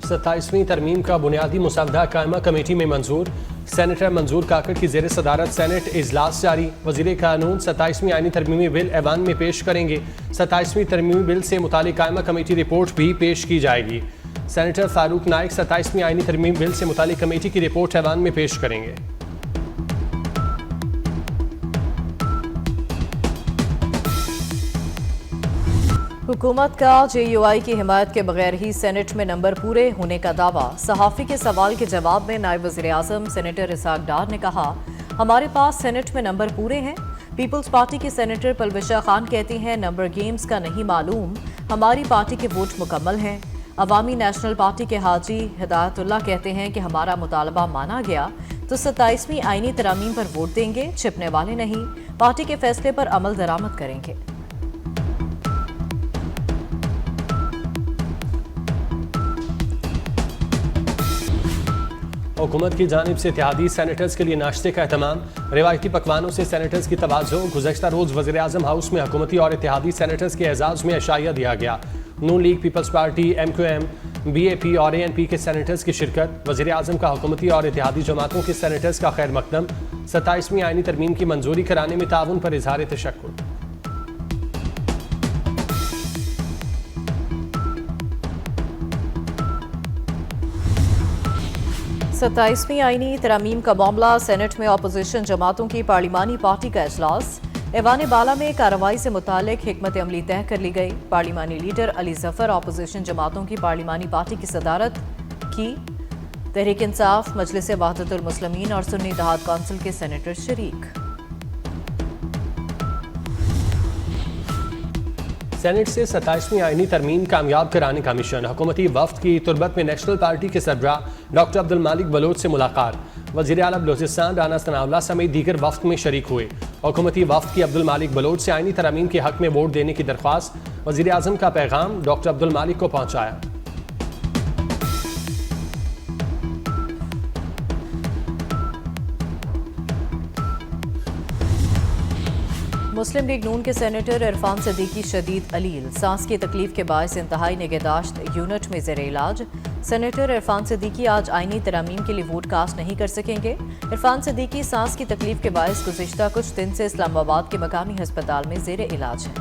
27वीं तरमीम का बुनियादी मुसवदा कायमा कमेटी में मंजूर। सेनेटर मंजूर काकड़ की ज़ेर सदारत सेनेट इजलास जारी। वज़ीर कानून 27वीं आईनी तरमीमी बिल ऐवान में पेश करेंगे। 27वीं तरमीमी बिल से मुतालिक कायमा कमेटी रिपोर्ट भी पेश की जाएगी। सेनेटर फारूक नाइक 27वीं आईनी तरमीमी बिल से मुतालिक कमेटी की रिपोर्ट ऐवान में पेश करेंगे। हुकूमत का JUI की हिमायत के बगैर ही सेनेट में नंबर पूरे होने का दावा। सहाफ़ी के सवाल के जवाब में नायब वज़ीर आज़म सेनेटर इसाक डार ने कहा, हमारे पास सेनेट में नंबर पूरे हैं। पीपल्स पार्टी के सेनेटर पलविशा खान कहती हैं नंबर गेम्स का नहीं मालूम, हमारी पार्टी के वोट मुकम्मल हैं। अवामी नेशनल पार्टी के हाजी हिदायतुल्लाह कहते हैं कि हमारा मुतालबा माना गया तो 27वीं आईनी तरामीम पर वोट देंगे, छिपने वाले नहीं। पार्टी के फैसले पर अमल दरामद करेंगे। हुकूमत की जानिब से इत्तेहादी सेनेटर्स के लिए नाश्ते का एहतमाम। रिवायती पकवानों से सेनेटर्स की तवाज़ो। गुज़श्ता रोज़ वज़ीर आज़म हाउस में हुकूमती और इत्तेहादी सेनेटर्स के एजाज़ में अशाइया दिया गया। Noon league, peoples party, MQM, BAP और ANP के सेनेटर्स की शिरकत। वज़ीर आज़म का हुकूमती और इत्तेहादी जमातों के सेनेटर्स का खैर मकदम। 27वीं आईनी तरमीम की मंजूरी कराने में ताउन पर इजहार तशक्कुर। 27वीं आईनी तरामीम का मामला। सेनेट में अपोजिशन जमातों की पार्लिमानी पार्टी का इजलास। ऐवान बाला में कार्रवाई से मुतालिक हिकमत अमली तय कर ली गई। पार्लिमानी लीडर अली जफर अपोजिशन जमातों की पार्लिमानी पार्टी की सदारत की। तहरीक इंसाफ, मजलिस वहदतुल मुस्लिमीन और सुन्नी इत्तेहाद कौंसिल के सेनेटर शरीक। सेनेट से 27वीं आईनी तरमीम कामयाब कराने का मिशन। हुकूमती वफ्द की तुरबत में नेशनल पार्टी के सरबराह डॉक्टर अब्दुल मालिक बलोच से मुलाकात। वज़ीर आला बलोचिस्तान राना सनाउल्लाह समेत दीगर वफ्द में शरीक हुए। हुकूमती वफ्द की अब्दुल मालिक बलोच से आईनी तरामीम के हक में वोट देने की दरख्वास्त। वज़ीर आज़म का पैगाम डॉक्टर अब्दुल मालिक को पहुँचाया। मुस्लिम लीग नून के सेनेटर इरफान सदीकी शदीद अलील। सांस की तकलीफ के बायस इंतहाई निगहदाश्त यूनिट में ज़ेर इलाज। सेनेटर इरफान सदीकी आज आईनी तरामीम के लिए वोट कास्ट नहीं कर सकेंगे। इरफान सदीकी सांस की तकलीफ के बायस गुज़िश्ता कुछ दिन से इस्लामाबाद के मकामी अस्पताल में ज़ेर इलाज हैं।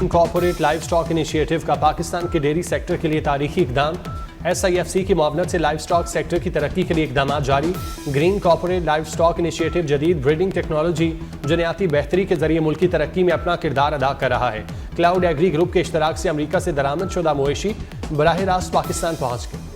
कॉर्पोरेट लाइव स्टॉक इनिशिएटिव का पाकिस्तान के डेयरी सेक्टर के लिए तारीखी इकदाम। SIFC की मुआवनत से लाइव स्टॉक सेक्टर की तरक्की के लिए इकदाम जारी। Green corporate live stock initiative जदीद ब्रीडिंग टेक्नोलॉजी, जनियाती बेहतरी के जरिए मुल्की तरक्की में अपना किरदार अदा कर रहा है। क्लाउड एग्री ग्रुप के इश्तराक से अमरीका से दरामद शुदा मवेशी बराह रास्त पाकिस्तान पहुँच गए।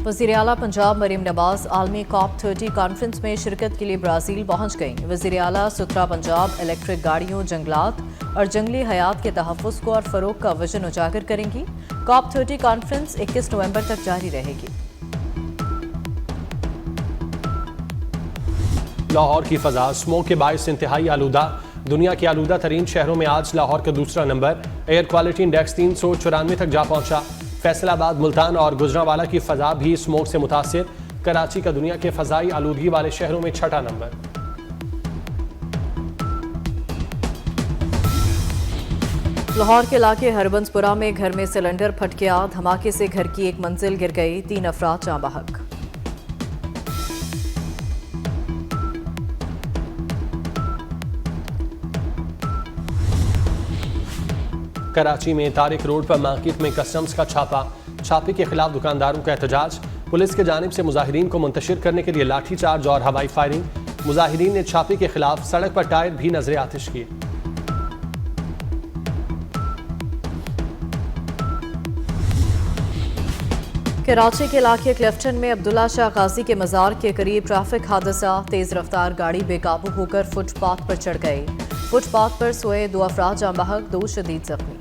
वज़ीर आला पंजाब मरीम नवाज आलमी COP30 कॉन्फ्रेंस में शिरकत के लिए ब्राज़ील पहुंच गईं। वज़ीर आला सुथरा पंजाब इलेक्ट्रिक गाड़ियों, जंगलात और जंगली हयात के तहफ़्फ़ुज़ को और फ़रोग़ का विजन उजागर करेंगी। COP30 कॉन्फ्रेंस 21 नवंबर तक जारी रहेगी। लाहौर की फ़ज़ा स्मोक के बायस इंतहाई आलूदा। दुनिया के आलूदा तरीन शहरों में आज लाहौर का दूसरा नंबर। एयर क्वालिटी इंडेक्स 394 तक जा पहुंचा। फैसलाबाद, मुल्तान और गुजरांवाला की फ़ज़ा भी स्मोक से मुतासिर। कराची का दुनिया के फ़ज़ाई आलूदगी वाले शहरों में छठा नंबर। लाहौर के इलाके हरबंसपुरा में घर में सिलेंडर फट गया। धमाके से घर की एक मंजिल गिर गई, 3 अफराद जाँ बहक। कराची में तारिक रोड पर मार्केट में कस्टम्स का छापा। छापे के खिलाफ दुकानदारों का एहतजाज। पुलिस की जानिब से मुजाहिरीन को मुंतशिर करने के लिए लाठीचार्ज और हवाई फायरिंग। मुजाहिरीन ने छापे के खिलाफ सड़क पर टायर भी नजर आतिश किए। कराची के इलाके क्लिफ्टन में अब्दुल्ला शाह गाजी के मज़ार के करीब ट्रैफिक हादसा। तेज रफ्तार गाड़ी बेकाबू होकर फुटपाथ पर चढ़ गई। फुटपाथ पर सोए 2 अफराद जाँ बहक, 2 शदीद जख्मी।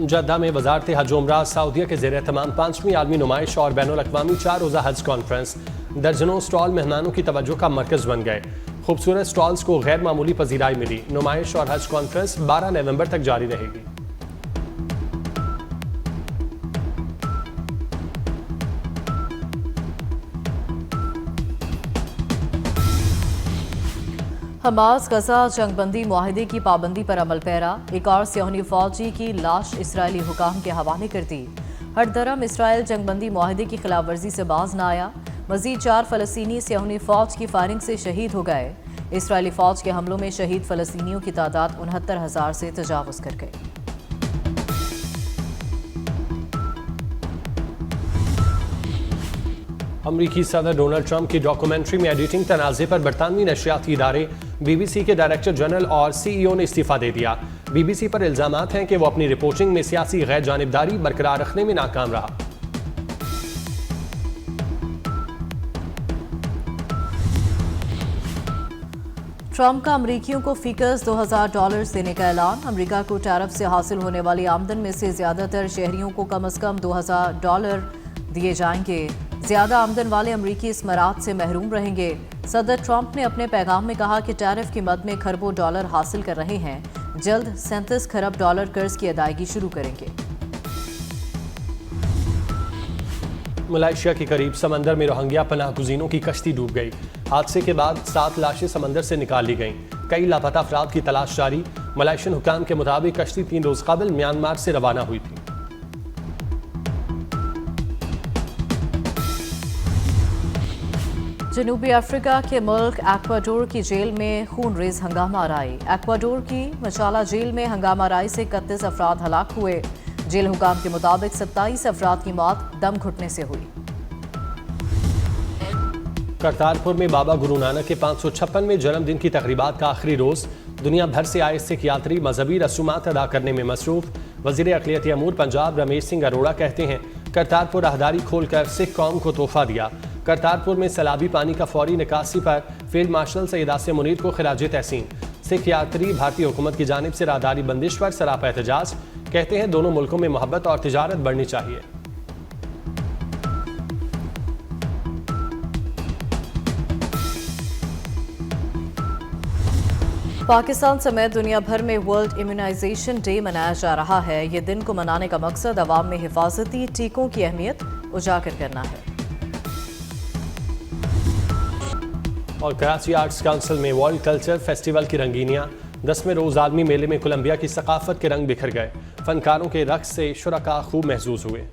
जद्दा में वजारत हज उमरा सऊदीया के ज़ेर तमाम 5वीं आलमी नुमाइश और बैनुल अक़वामी 4 रोज़ा हज कॉन्फ्रेंस। दर्जनों स्टॉल मेहमानों की तवज्जो का मरकज़ बन गए। खूबसूरत स्टॉल्स को गैर मामूली पजीराई मिली। नुमाइश और हज कॉन्फ्रेंस 12 नवंबर तक जारी रहेगी। हमास गजा जंगबंदी मुआहिदे की पाबंदी पर अमल पैरा, एक और सियोनी फौजी की लाश इसराइली हुकाम के हवाले कर दी। हर दरम इसराइल जंगबंदी मुआहिदे की खिलाफ वर्जी से बाज न आया। मजीद 4 फलस्तीनी सियोनी फौज की फायरिंग से शहीद हो गए। इसराइली फौज के हमलों में शहीद फलस्तीनियों की तादाद 69,000 से तजावुज कर गई। अमरीकी सदर डोनाल्ड ट्रंप की डॉक्यूमेंट्री में एडिटिंग तनाज़े पर बरतानवी नशियाती इदारे BBC के डायरेक्टर जनरल और CEO ने इस्तीफा दे दिया। BBC पर इल्जामात हैं कि वो अपनी रिपोर्टिंग में सियासी गैर जानिबदारी बरकरार रखने में नाकाम रहा। ट्रंप का अमरीकियों को फीकस $2000 देने का ऐलान। अमरीका को टैरिफ से हासिल होने वाली आमदन में से ज्यादातर शहरियों को कम से कम $2000 दिए जाएंगे। ज्यादा आमदन वाले अमरीकी इस मराद से महरूम रहेंगे। सदर ट्रंप ने अपने पैगाम में कहा कि टैरिफ की मद में खरबों डॉलर हासिल कर रहे हैं। जल्द 37 खरब डॉलर कर्ज की अदायगी शुरू करेंगे। मलेशिया के करीब समंदर में रोहिंग्या पनाह गुज़ीनों की कश्ती डूब गई। हादसे के बाद 7 लाशें समंदर से निकाल ली गईं। कई लापता अफराद की तलाश जारी। मलेशियन हुकाम के मुताबिक कश्ती 3 रोज कबल म्यांमार से रवाना हुई थी। जनूबी अफ्रीका के मुल्क एक्वाडोर की जेल में खूनरेज हंगामा राई। एक्वाडोर की मचाला जेल में हंगामा राई से 31 अफराद हलाक हुए। जेल हुकाम के मुताबिक 27 अफराद की मौत दम घुटने से हुई। करतारपुर में बाबा गुरु नानक के 556वें जन्मदिन की तकरीबात का आखिरी रोज। दुनिया भर से आए सिख यात्री मजहबी रसूमात अदा करने में मसरूफ। वजीर अक़लियती अमूर पंजाब रमेश सिंह अरोड़ा कहते हैं, करतारपुर राहदारी खोलकर सिख कौम को तोहफा दिया। करतारपुर में सैलाबी पानी का फौरी निकासी पर फील्ड मार्शल सैयद आसिम मुनीर को खिराज तहसीन। सिख यात्री भारतीय हुकूमत की जानिब से राहदारी बंदिश पर सरापा एहतजाज। कहते हैं दोनों मुल्कों में मोहब्बत और तिजारत बढ़नी चाहिए। पाकिस्तान समेत दुनिया भर में वर्ल्ड इम्यूनाइजेशन डे मनाया जा रहा है। ये दिन को मनाने का मकसद अवाम में हिफाजती टीकों की अहमियत उजागर करना है। और कराची आर्ट्स काउंसिल में वर्ल्ड कल्चर फेस्टिवल की रंगीनियां। 10वें रोज आलमी मेले में कोलंबिया की सकाफत के रंग बिखर गए। फनकारों के रक्स से शुरका खूब महसूस हुए।